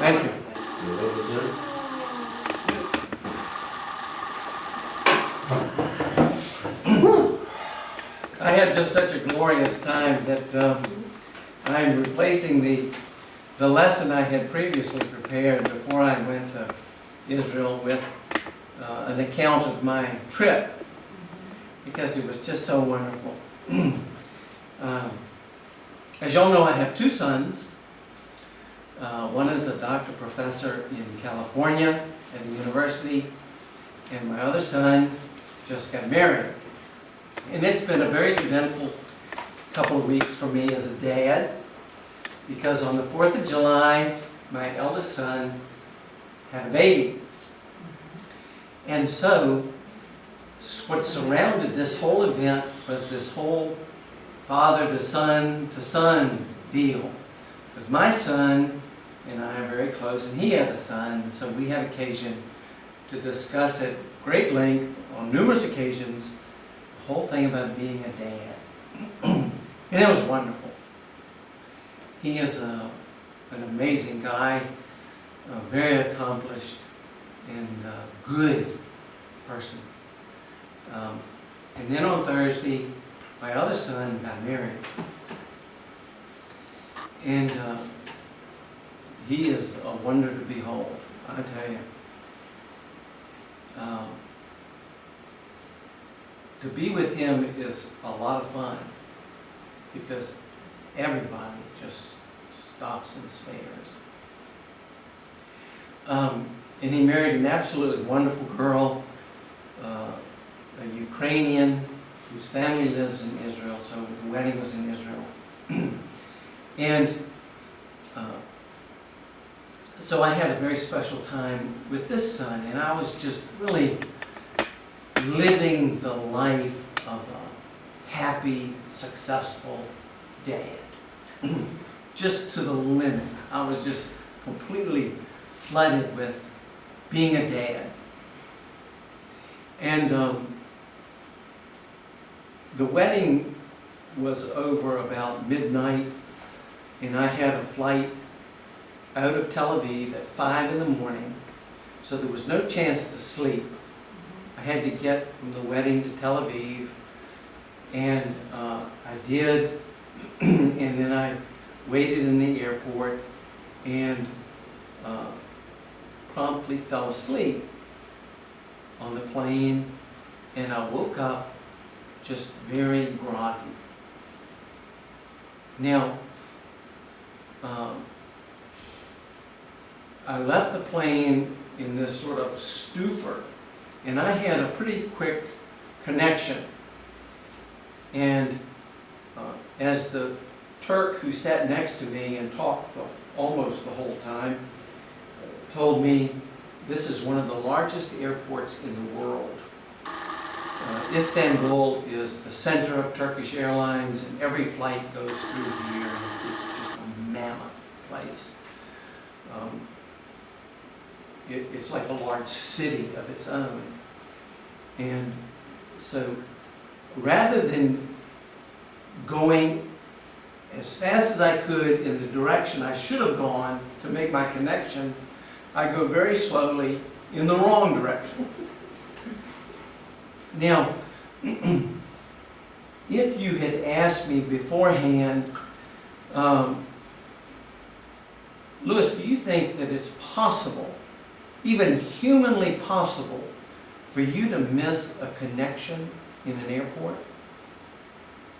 Thank you. You're welcome, sir. I had just such a glorious time that I'm replacing the lesson I had previously prepared before I went to Israel with an account of my trip, because it was just so wonderful. As y'all know, I have two sons. One is a doctor professor in California at a university, and my other son just got married. And it's been a very eventful couple of weeks for me as a dad, because on the 4th of July, my eldest son had a baby. And so, what surrounded this whole event was this whole father to son deal. Because my son and I are very close, and he had a son, and so we had occasion to discuss at great length on numerous occasions the whole thing about being a dad. And it was wonderful. He is an amazing guy, very accomplished, and good person. And then on Thursday, my other son got married. And he is a wonder to behold, I tell you. To be with him is a lot of fun, because everybody just stops and stares. And he married an absolutely wonderful girl, a Ukrainian whose family lives in Israel, so the wedding was in Israel. And so I had a very special time with this son, and I was just really living the life of a happy, successful dad. Just to the limit. I was just completely flooded with being a dad. And the wedding was over about midnight, and I had a flight out of Tel Aviv at 5 in the morning, so there was no chance to sleep. I had to get from the wedding to Tel Aviv, and I did, and then I waited in the airport and promptly fell asleep on the plane, and I woke up just very groggy. Now, I left the plane in this sort of stupor, and I had a pretty quick connection. And as the Turk who sat next to me and talked almost the whole time told me, this is one of the largest airports in the world. Istanbul is the center of Turkish Airlines, and every flight goes through here. It's just a mammoth place. It's like a large city of its own. And so rather than going as fast as I could in the direction I should have gone to make my connection, I go very slowly in the wrong direction. Now, if you had asked me beforehand, Louis, do you think that it's possible, even humanly possible, for you to miss a connection in an airport?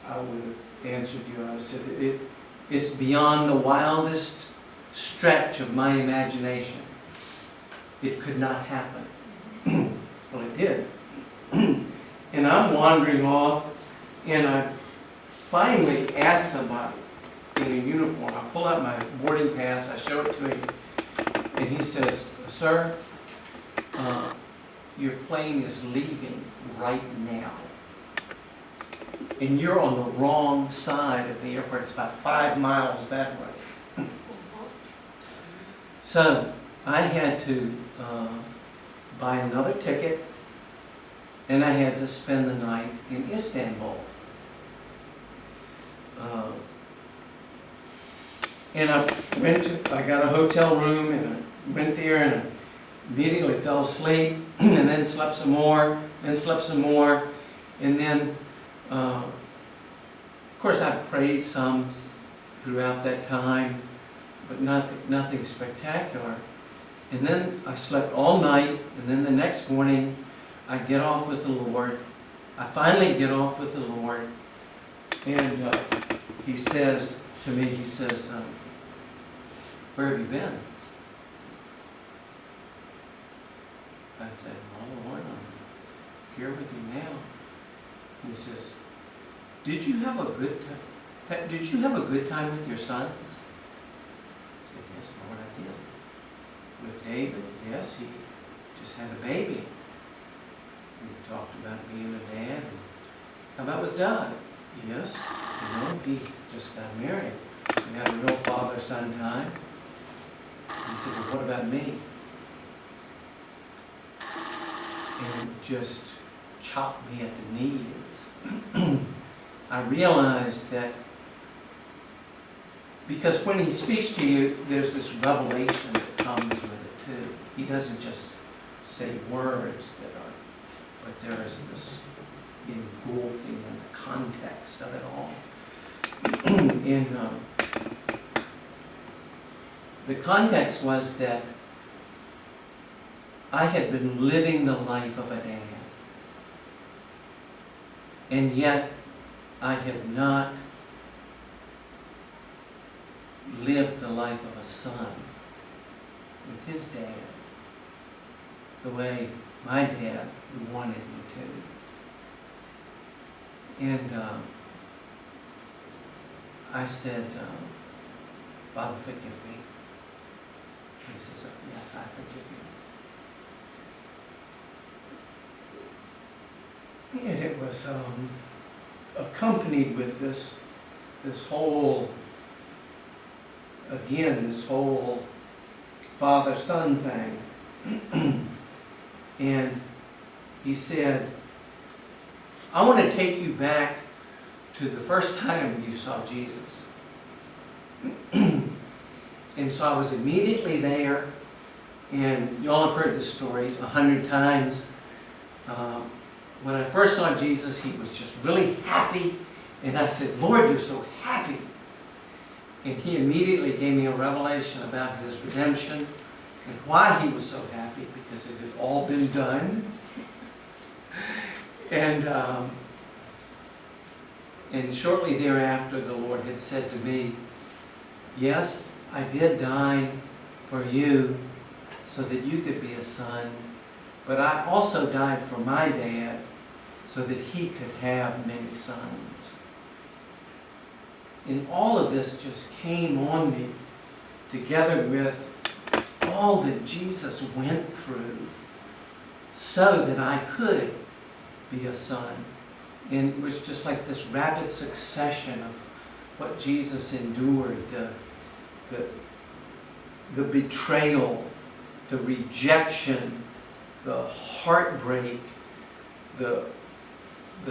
I would have answered you. I would have said it's beyond the wildest stretch of my imagination. It could not happen. Well, it did. And I'm wandering off, and I finally asked somebody in a uniform. I pull out my boarding pass, I show it to him, and he says, "Sir, your plane is leaving right now. And you're on the wrong side of the airport. It's about 5 miles that way." So I had to buy another ticket, and I had to spend the night in Istanbul. And I got a hotel room and I went there and I immediately fell asleep and then slept some more, then slept some more. And then, of course, I prayed some throughout that time, but nothing spectacular. And then I slept all night, and then the next morning I get off with the Lord. I finally get off with the Lord, and He says to me, He says, where have you been? I said, well, Lord, I'm here with you now. He says, did you have a good time? Did you have a good time with your sons? I said, yes, Lord, I did. With David, yes, he just had a baby. We talked about being a dad. How about with God? Yes, he just got married. We had a real father-son time. He said, well, what about me? And it just chopped me at the knees. I realized that because when He speaks to you, there's this revelation that comes with it too. He doesn't just say words that are, but there is this engulfing in the context of it all. The context was that I had been living the life of a dad, and yet I had not lived the life of a son with his dad the way my dad wanted me to. And I said, Father, forgive me. He says, oh, yes, I forgive you. And it was accompanied with this whole father-son thing. And he said, I want to take you back to the first time you saw Jesus. And so I was immediately there, and you all have heard this story 100 times. When I first saw Jesus, He was just really happy, and I said, Lord, you're so happy. And He immediately gave me a revelation about His redemption and why He was so happy, because it had all been done. And shortly thereafter, the Lord had said to me, yes, I did die for you so that you could be a son, but I also died for my dad so that he could have many sons. And all of this just came on me, together with all that Jesus went through so that I could be a son. And it was just like this rapid succession of what Jesus endured, the betrayal, the rejection, the heartbreak, the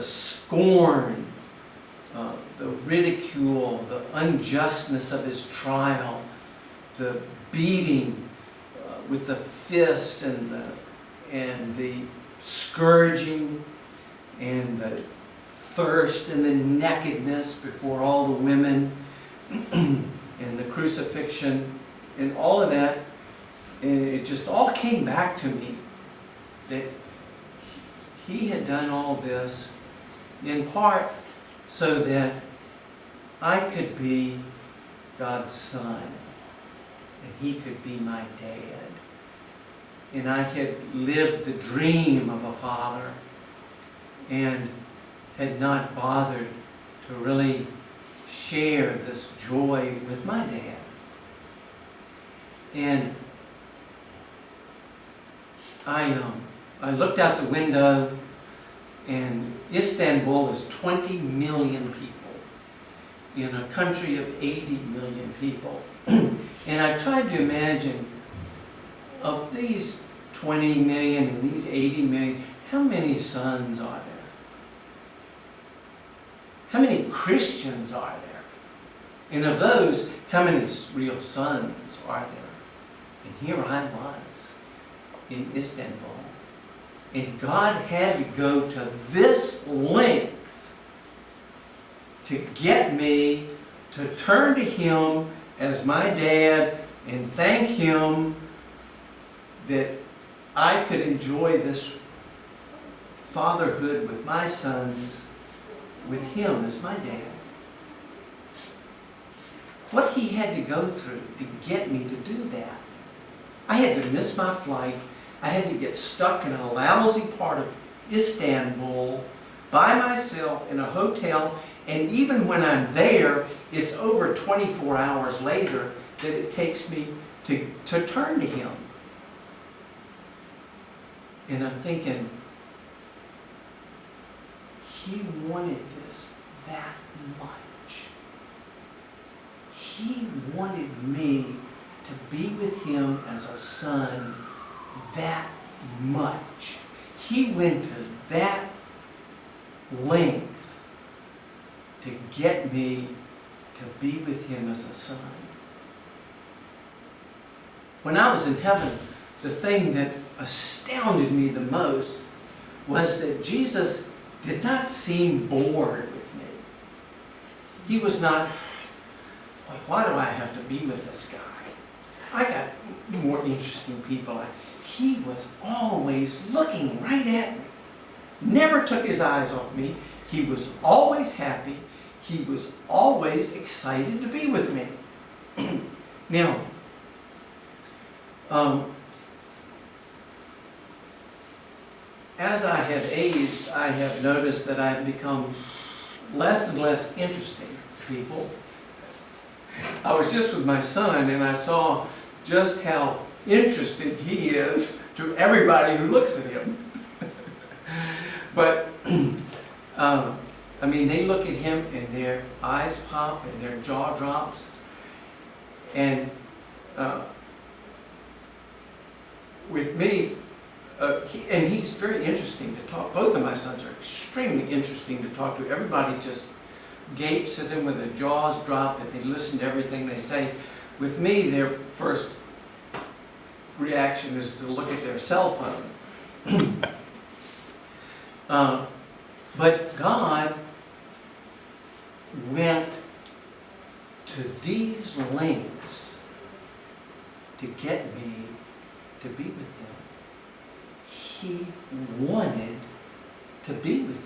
scorn, the ridicule, the unjustness of His trial, the beating with the fists and the scourging and the thirst and the nakedness before all the women and the crucifixion and all of that. And it just all came back to me that He had done all this in part so that I could be God's son and He could be my dad. And I had lived the dream of a father and had not bothered to really share this joy with my dad. And I looked out the window, and Istanbul is 20 million people in a country of 80 million people. And I tried to imagine, of these 20 million and these 80 million, how many sons are there? How many Christians are there? And of those, how many real sons are there? And here I was in Istanbul. And God had to go to this length to get me to turn to Him as my dad and thank Him that I could enjoy this fatherhood with my sons with Him as my dad. What He had to go through to get me to do that. I had to miss my flight. I had to get stuck in a lousy part of Istanbul by myself in a hotel, and even when I'm there, it's over 24 hours later that it takes me to turn to Him. And I'm thinking, He wanted this that much. He wanted me to be with Him as a son that much. He went to that length to get me to be with Him as a son. When I was in heaven, the thing that astounded me the most was that Jesus did not seem bored with me. He was not, why do I have to be with this guy? I got more interesting people. He was always looking right at me. Never took his eyes off me. He was always happy. He was always excited to be with me. Now, as I have aged, I have noticed that I have become less and less interesting to people. I was just with my son and I saw just how interesting he is to everybody who looks at him. But, I mean, they look at him and their eyes pop and their jaw drops. And with me, and he's very interesting to talk. Both of my sons are extremely interesting to talk to. Everybody just gapes at them with their jaws dropped, that they listen to everything they say. With me, their first reaction is to look at their cell phone. But God went to these lengths to get me to be with Him. He wanted to be with me.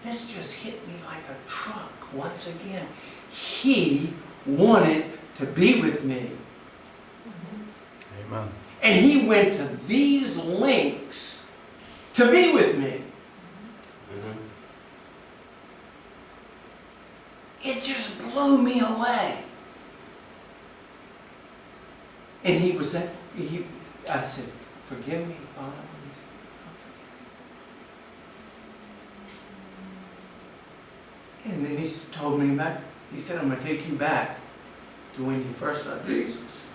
This just hit me like a truck once again. He wanted to be with me. Amen. And He went to these lengths to be with me. Mm-hmm. It just blew me away. And He was that, I said, forgive me, Father. He said, "I'll forgive you." And then He told me back, He said, I'm going to take you back to when you first saw Jesus.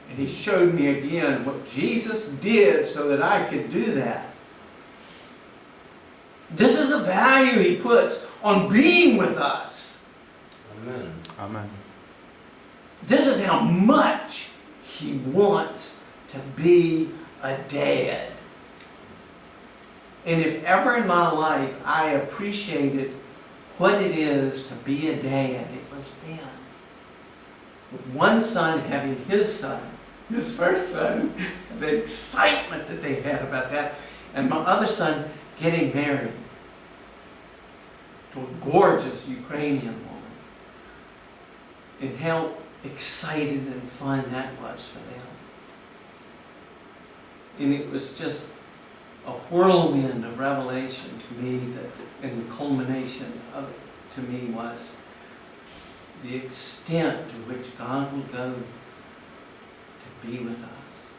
And He showed me again what Jesus did so that I could do that. This is the value He puts on being with us. Amen. Amen. This is how much He wants to be a dad. And if ever in my life I appreciated what it is to be a dad, it was then. With one son having his son, his first son, the excitement that they had about that, and my other son getting married to a gorgeous Ukrainian woman, and how excited and fun that was for them. And it was just a whirlwind of revelation to me, and the culmination of it to me was the extent to which God will go to be with us.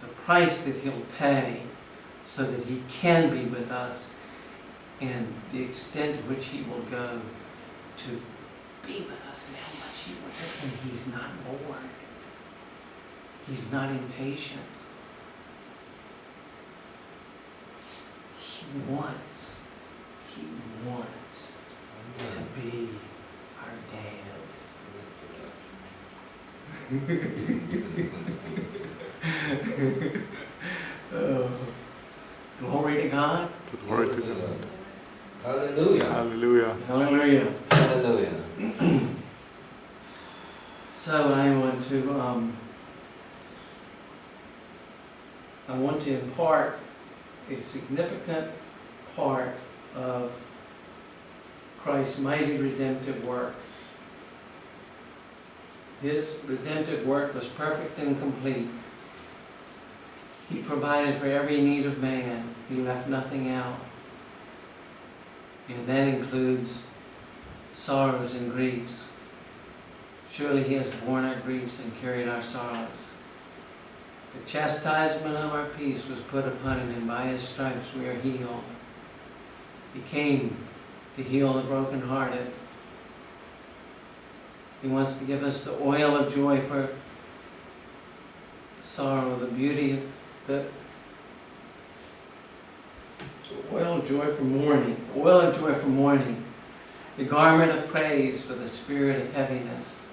The price that He'll pay so that He can be with us, and the extent to which He will go to be with us, and how much He wants it. And He's not bored. He's not impatient. He wants to be our Oh, glory to God. Glory to God. Hallelujah. Hallelujah. Hallelujah. Hallelujah. So I want to impart a significant part of Christ's mighty redemptive work. His redemptive work was perfect and complete. He provided for every need of man. He left nothing out. And that includes sorrows and griefs. Surely He has borne our griefs and carried our sorrows. The chastisement of our peace was put upon Him, and by His stripes we are healed. He came to heal the brokenhearted. He wants to give us the oil of joy for sorrow, the beauty of the oil of joy for mourning, oil of joy for mourning, the garment of praise for the spirit of heaviness.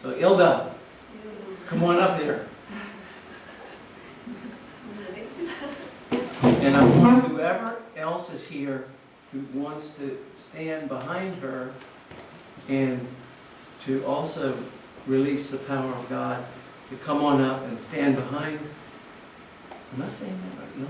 So Ilda, come on up here. And I want whoever else is here who wants to stand behind her and to also release the power of God to come on up and stand behind. Am I saying that right? Ilda?